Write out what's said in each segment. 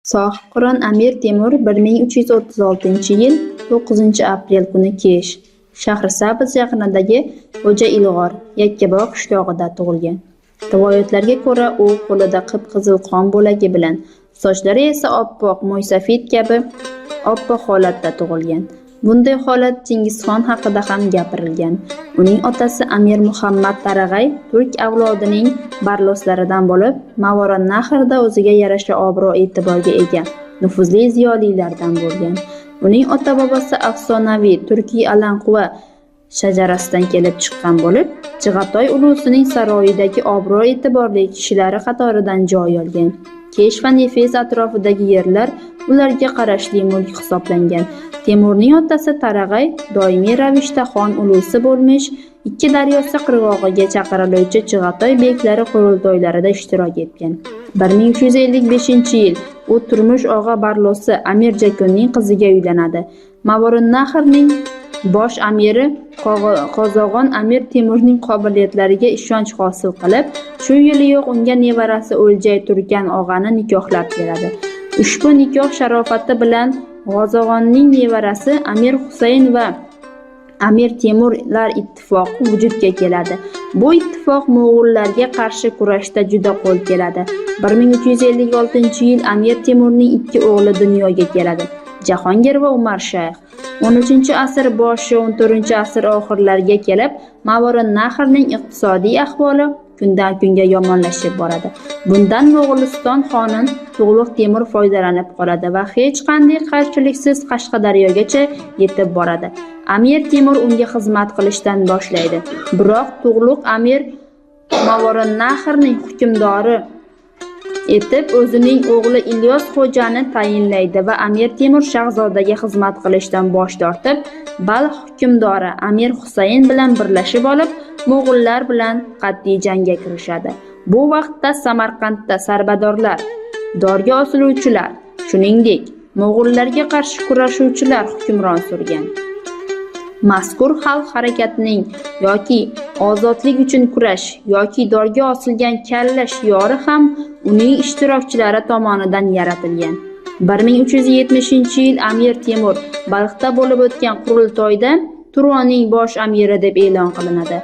Sohibqiron Amir Temur 1336-yil 9-aprel kuni kech Shahrisabz yaqinidagi Xo'ja Ilg'or Yakkabog' qishlog'ida tug'ilgan. Rivoyatlarga ko'ra, u qo'lida qip-qizil qon bo'lagi bilan, sochlari esa oppoq mo'ysafid kabi oppoq holatda tug'ilgan. Bunday holat Chingizxon haqida ham gapirilgan. Uning otasi Amir Muhammad Tarag'ay turk avlodining barloslaridan bo'lib, Mavaronnahrda o'ziga yarasha obro'-e'tiborga ega nufuzli ziyolilardan bo'lgan. Uning ota-bobosi afsonaviy turkiy Alanquva shajarasidan kelib chiqqan bo'lib, Chig'atoy ulusining saroyidagi obro'-e'tiborli kishilari qatoridan joy olgan. Kesh va Nefes atrofidagi yerlar ularga qarashli mulk hisoblangan. Temurning otasi Tarag'ay doimiy ravishda xon ulusi bo'lmish, ikki daryosi qirg'og'iga chaqiriluvchi Chig'atoy beklari qurultoylarida ishtirok etgan. 1355-yil u turmush og'a barlosi Amir Jakunning qiziga uylanadi. Mavaronnahrning bosh amiri Qozog'on Amir Temurning qobiliyatlariga ishonch hosil qilib, shu yiliyoq unga nevarasi O'ljay Turkan og'ani nikohlab beradi. Ushbu nikoh sharofati bilan Qozog'onning nevarasi Amir Husayn va Amir Temurlar ittifoqi vujudga keladi. Bu ittifoq mo'g'ullarga qarshi kurashda juda qo'l keladi. 1356-yil Amir Temurning ikki o'g'li dunyoga keladi. Jahongir va Umar Shayx. 13-asr boshi 14-asr oxirlariga kelib, Mavaronnahrning iqtisodiy ahvoli kundan kunga yomonlashib boradi. Bundan Mo'g'uliston xoni Tug'luq Temur foydalanib qoladi va hech qanday qarshiliksiz Qashqadaryogacha yetib boradi. Amir Temur unga xizmat qilishdan boshlaydi. Biroq Tug'luq Amir Mavaronnahrning hukmdori etib o'zining o'g'li Ilyos Xo'jani tayinlaydi va Amir Temur shahzodaga xizmat qilishdan bosh tortib, Balx hukmdori Amir Husayn bilan birlashib olib, mo'g'ullar bilan qat'iy jangga kirishadi. Bu vaqtda Samarqandda sarbadorlar, dorga osiluvchilar, shuningdek, mo'g'ullarga qarshi kurashuvchilar hukmron surgan. Mazkur xalq harakatining yoki ozodlik uchun kurash yoki dorga osilgan kalla shiori ham uning ishtirokchilari tomonidan yaratilgan. 1370-yil Amir Temur Balxda bo'lib o'tgan qurultoyda Turonning bosh amiri deb e'lon qilinadi.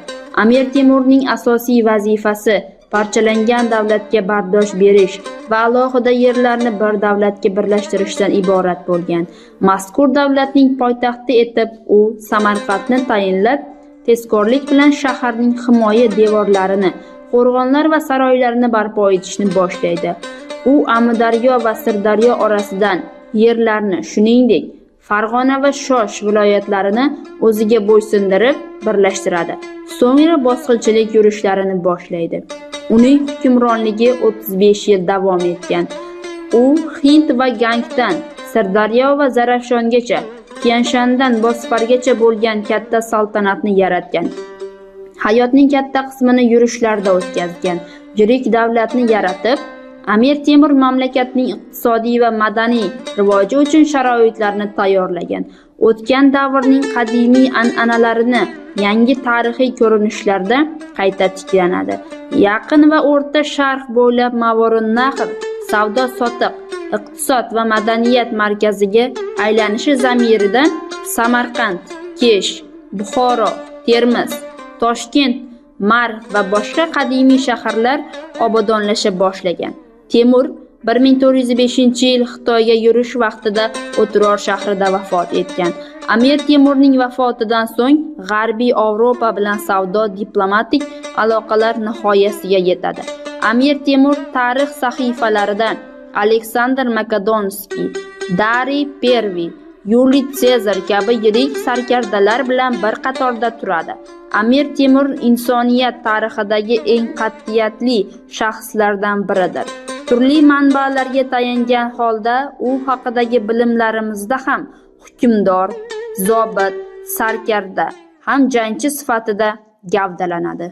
Amir Temurning asosiy vazifasi parchalangan davlatga bardosh berish va alohida yerlarni bir davlatga birlashtirishdan iborat bo'lgan. Mazkur davlatning poytaxti etib u Samarqandni tayinlab, tezkorlik bilan shaharning himoya devorlarini, qo'rg'onlar va saroylarini barpo etishni boshlaydi. U Amudaryo va Sirdaryo orasidan yerlarni, shuningdek, Farg'ona va Shosh viloyatlarini o'ziga bo'ysundirib birlashtiradi. So'ngra bosqinchilik yurishlarini boshlaydi. Uning hukmronligi 35 yil davom etgan. U Hind va Gangdan Sirdaryo va Zarafshongacha, Tianshandan Bosfargacha bo'lgan katta saltanatni yaratgan. Hayotning katta qismini yurishlarda o'tkazgan. Yirik davlatni yaratib, Amir Temur mamlakatning iqtisodiy va madaniy rivoji uchun sharoitlarni tayyorlagan. O'tgan davrning qadimiy an'analarini yangi tarixiy ko'rinishlarda qayta tiklanadi. Yaqin va O'rta Sharq bo'ylab Mavaronnahr savdo-sotiq, iqtisod va madaniyat markaziga aylanishi zamiridan Samarqand, Kesh, Buxoro, Termiz, Toshkent, Marv va boshqa qadimiy shaharlar obodonlasha boshlagan. Temur 1405-yil Xitoyga yurish vaqtida O'tror shahrida vafot etgan. Amir Temurning vafotidan so'ng G'arbiy Yevropa bilan savdo-diplomatik aloqalar nihoyasiga yetadi. Amir Temur tarix sahifalaridan Aleksandr Makedonskiy, Dariy I, Yuliy Sezar kabi yirik sarkardalar bilan bir qatorda turadi. Amir Temur insoniyat tarixidagi eng qat'iyatli shaxslardan biridir. Turli manbalarga tayangan holda u haqidagi bilimlarimizda ham hukmdor, zobit, sarkarda, ham jangchi sifatida gavdalanadi.